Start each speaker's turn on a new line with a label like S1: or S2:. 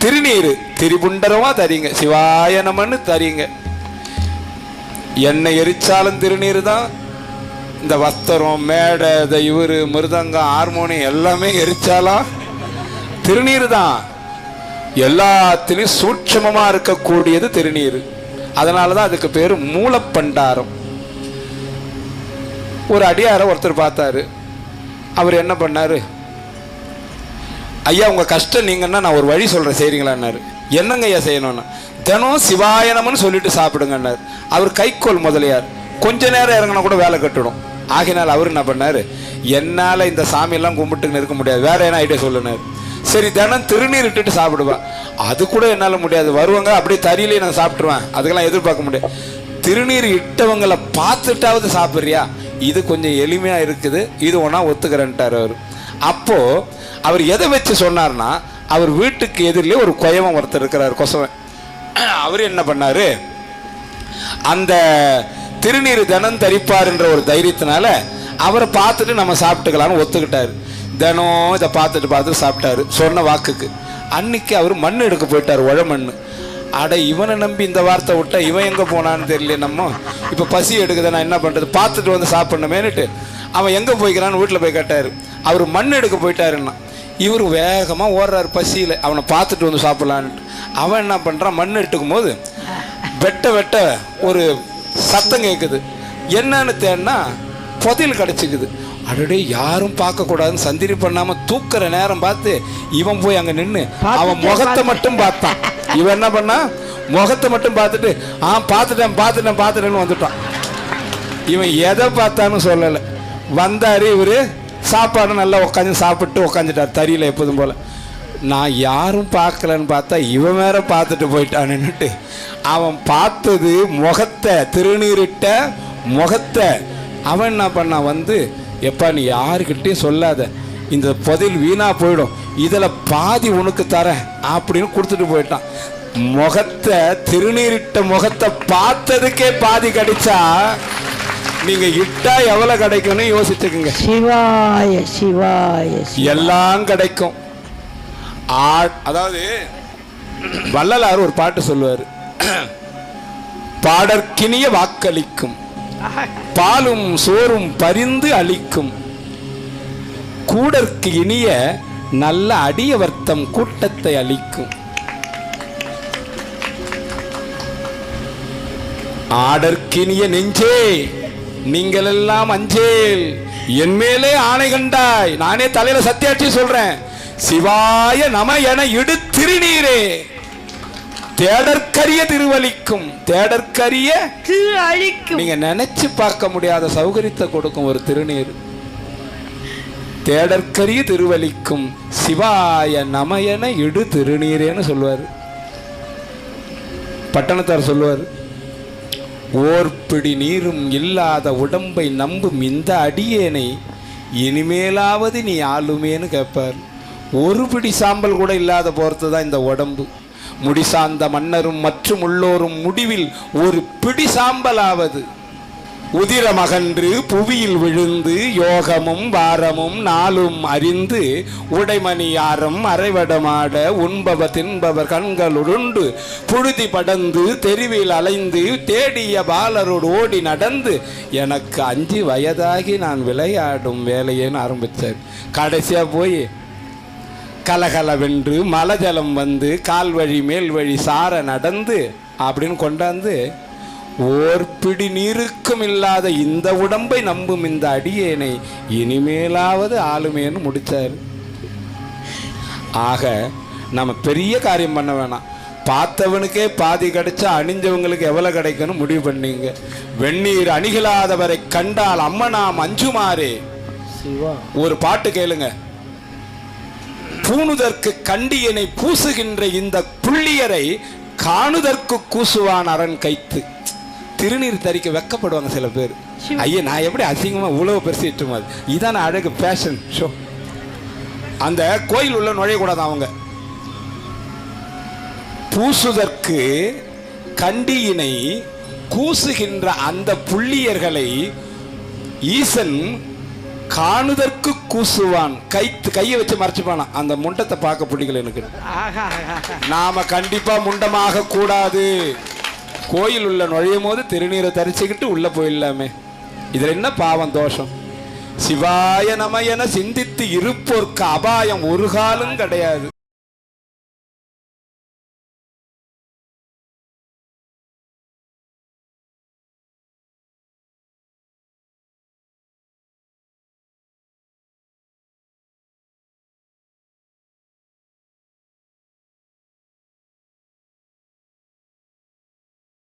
S1: திருநீர் திரிபுண்டரமா தரீங்க, சிவாய நமன்னு தரீங்க. எண்ணெய் எரிச்சாலும் திருநீர் தான். இந்த வஸ்திரம், மேடை, இவர் மிருதங்கம், ஹார்மோனியம் எல்லாமே எரிச்சாலும் திருநீர் தான். எல்லாத்திலையும் சூட்சமமா இருக்கக்கூடியது திருநீர். அதனாலதான் அதுக்கு பேரு மூலப்பண்டாரம். ஒரு அடியார ஒருத்தர் பார்த்தாரு. அவர் என்ன பண்ணாரு, ஐயா உங்க கஷ்டம் நீங்கன்னா நான் ஒரு வழி சொல்றேன் செய்றீங்களான்னாரு. என்னங்க ஐயா செய்யணும்னா, தினம் சிவாயனம்னு சொல்லிட்டு சாப்பிடுங்கன்னாரு. அவர் கைக்கோள் முதலியார். கொஞ்ச நேரம் இறங்கினா கூட வேலை கட்டுடும். ஆகினால் அவர் என்ன பண்ணாரு, என்னால் இந்த சாமியெல்லாம் கும்பிட்டுன்னு இருக்க முடியாது, வேற என்ன ஐடியா சொல்லுனாரு. சரி தினம் திருநீர் இட்டுட்டு சாப்பிடுவேன். அது கூட என்னால் முடியாது, வருவாங்க அப்படியே தறியிலே நான் சாப்பிட்ருவேன், அதுக்கெல்லாம் எதிர்பார்க்க முடியாது. திருநீர் இட்டவங்களை பார்த்துட்டாவது சாப்பிட்றியா, இது கொஞ்சம் எளிமையா இருக்குது, இது ஒன்றா ஒத்துக்கிறேன்ட்டார் அவர். அப்போ அவர் எதை வச்சு சொன்னார்னா, அவர் வீட்டுக்கு எதிரிலே ஒரு கொயவன் ஒருத்தர் இருக்கிறார், கொசவன். அவர் என்ன பண்ணாரு, அந்த திருநீர் தினம் தரிப்பார் என்ற ஒரு தைரியத்தினால அவரை பார்த்துட்டு நம்ம சாப்பிட்டுக்கலாம்னு ஒத்துக்கிட்டாரு. தினம் இதை பார்த்துட்டு சாப்பிட்டாரு சொன்ன வாக்குக்கு. அன்னைக்கு அவர் மண் எடுக்க போயிட்டார், உழ மண். அட இவனை நம்பி இந்த வார்த்தை விட்டா இவன் எங்கே போனான்னு தெரியல. நம்ம இப்போ பசி எடுக்குது, நான் என்ன பண்ணுறது, பார்த்துட்டு வந்து சாப்பிடணுமேனுட்டு அவன் எங்கே போய்க்கிறான்னு வீட்டில் போய் கேட்டார். அவர் மண் எடுக்க போயிட்டாருன்னா இவர் வேகமாக ஓடுறாரு பசியில், அவனை பார்த்துட்டு வந்து சாப்பிட்லான்ட்டு. அவன் என்ன பண்ணுறான், மண் எடுத்துக்கும் போது வெட்ட வெட்ட ஒரு சத்தம் கேட்குது. என்னன்னு தேடினா புதையல் கிடச்சிக்குது. அடடே யாரும் பார்க்கக்கூடாதுன்னு சந்திரி பண்ணாமல் தூக்குற நேரம் பார்த்து இவன் போய் அங்கே நின்று அவன் முகத்தை மட்டும் பார்த்தான். இவன் என்ன பண்ணா, முகத்தை மட்டும் பார்த்துட்டு பார்த்துட்டேன்னு வந்துட்டான். இவன் எதை பார்த்தான்னு சொல்லலை. வந்தார் இவர், சாப்பாடு நல்லா உட்காந்து சாப்பிட்டு உட்காந்துட்டார் தறியில் எப்போதும் போல். நான் யாரும் பார்க்கலன்னு பார்த்தா இவன் வேற பார்த்துட்டு போயிட்டான்னுட்டு அவன் பார்த்தது முகத்தை, திருநீரிட்ட முகத்தை. அவன் என்ன பண்ணான், வந்து எப்பா நீ யாருக்கிட்டையும் சொல்லாத, இந்த புதையல் வீணா போயிடும், இதில் பாதி உனக்கு தரேன் அப்படின்னு கொடுத்துட்டு போயிட்டான். முகத்தை, திருநீரிட்ட முகத்தை பார்த்ததுக்கே பாதி கிடைச்சா நீங்க இட்டா எவ்வளவு கிடைக்கும்னு யோசிச்சுக்குங்க.
S2: சிவாய சிவாய
S1: எல்லாம் கிடைக்கும். அதாவது வள்ளலார் ஒரு பாட்டு சொல்லுவார், பாடற்கினிய வாக்களிக்கும், பாலும் சோறும் பரிந்து அளிக்கும், கூடற்கு இனிய நல்ல அடியவர்த்தம் கூட்டத்தை அளிக்கும். ஆடற்கினிய நெஞ்சே நீங்கள் எல்லாம் அஞ்சேல், என் மேலே ஆணை கண்டாய், நானே தலையில சத்தியாட்சி சொல்றேன், சிவாய நம என இடு திருநீரே, தேடற்கரிய திருவலிக்கும், தேடற்கரிய
S2: திருவலிக்கும்.
S1: நீங்க நினைச்சு பார்க்க முடியாத சௌகரியத்தை கொடுக்கும் ஒரு திருநீர். தேடற்கரிய திருவலிக்கும் சிவாய நம என இடு திருநீரேன்னு சொல்லுவார். பட்டணத்தார் சொல்லுவார், ஓர்பிடி நீரும் இல்லாத உடம்பை நம்பும் இந்த அடியேனை இனிமேலாவது நீ ஆளுமேன்னு கேட்பார். ஒரு பிடி சாம்பல் கூட இல்லாத போறது தான் இந்த உடம்பு. முடிசார்ந்த மன்னரும் மற்றும் உள்ளோரும் முடிவில் ஒரு பிடி சாம்பலாவது உதிரமகன்று புவியில் விழுந்து யோகமும் வாரமும் நாளும் அறிந்து உடைமணியாரம் அரைவடமாட உண்பவர் தின்பவர் கண்கள் உருண்டு புழுதி படந்து தெருவில் அலைந்து தேடிய பாலரோடு ஓடி நடந்து எனக்கு 5 வயதாகி நான் விளையாடும் வேலையேன்னு ஆரம்பித்தார். கடைசியாக போய் கலகலவென்று மலஜலம் வந்து கால் வழி மேல் வழி சார நடந்து அப்படின்னு கொண்டாந்து ஓர்பிடி நீருக்கும் இல்லாத இந்த உடம்பை நம்பும் இந்த அடியேனை இனிமேலாவது ஆளுமேன்னு முடிச்சார். ஆக நம்ம பெரிய காரியம் பண்ண வேணாம், பார்த்தவனுக்கே பாதி கிடைச்சா அணிஞ்சவங்களுக்கு எவ்வளவு கிடைக்கும்னு முடிவு பண்ணீங்க. வெந்நீர் அணிகளாதவரை கண்டால் அம்மனாம் அஞ்சுமாறே. ஒரு பாட்டு கேளுங்க, பூணுதற்கு கண்டியனை பூசுகின்ற இந்த புள்ளியரை காணுதற்கு கூசுவான் அரண் கைத்து. திருநீர் தரிக்க வெக்கப்படுவாங்க சில பேர். ஐயா நான் எப்படி அசிங்கமா உழவு பெருசிட்டு மாதிரி, இதான அழகு ஃபேஷன் ஷோ. அந்த கோயில் உள்ள நுழையக்கூடாது. அவங்க பூசுதற்கு கண்டியினை கூசுகின்ற அந்த புள்ளியர்களை ஈசன் காணுதற்கு கூசுவான். கையை வச்சு மறைச்சுப்பானா, அந்த முண்டத்தை பார்க்க பிடிக்கல எனக்கு.
S2: ஆஹா
S1: நாம கண்டிப்பா முண்டமாக கூடாது. கோயில் உள்ள நுழையும் போது திருநீரை தரிச்சுக்கிட்டு உள்ள போயிடலாமே. இதுல என்ன பாவம் தோஷம்? சிவாய நம என சிந்தித்து இருப்போர்க்கு அபாயம் ஒரு காலம் கிடையாது.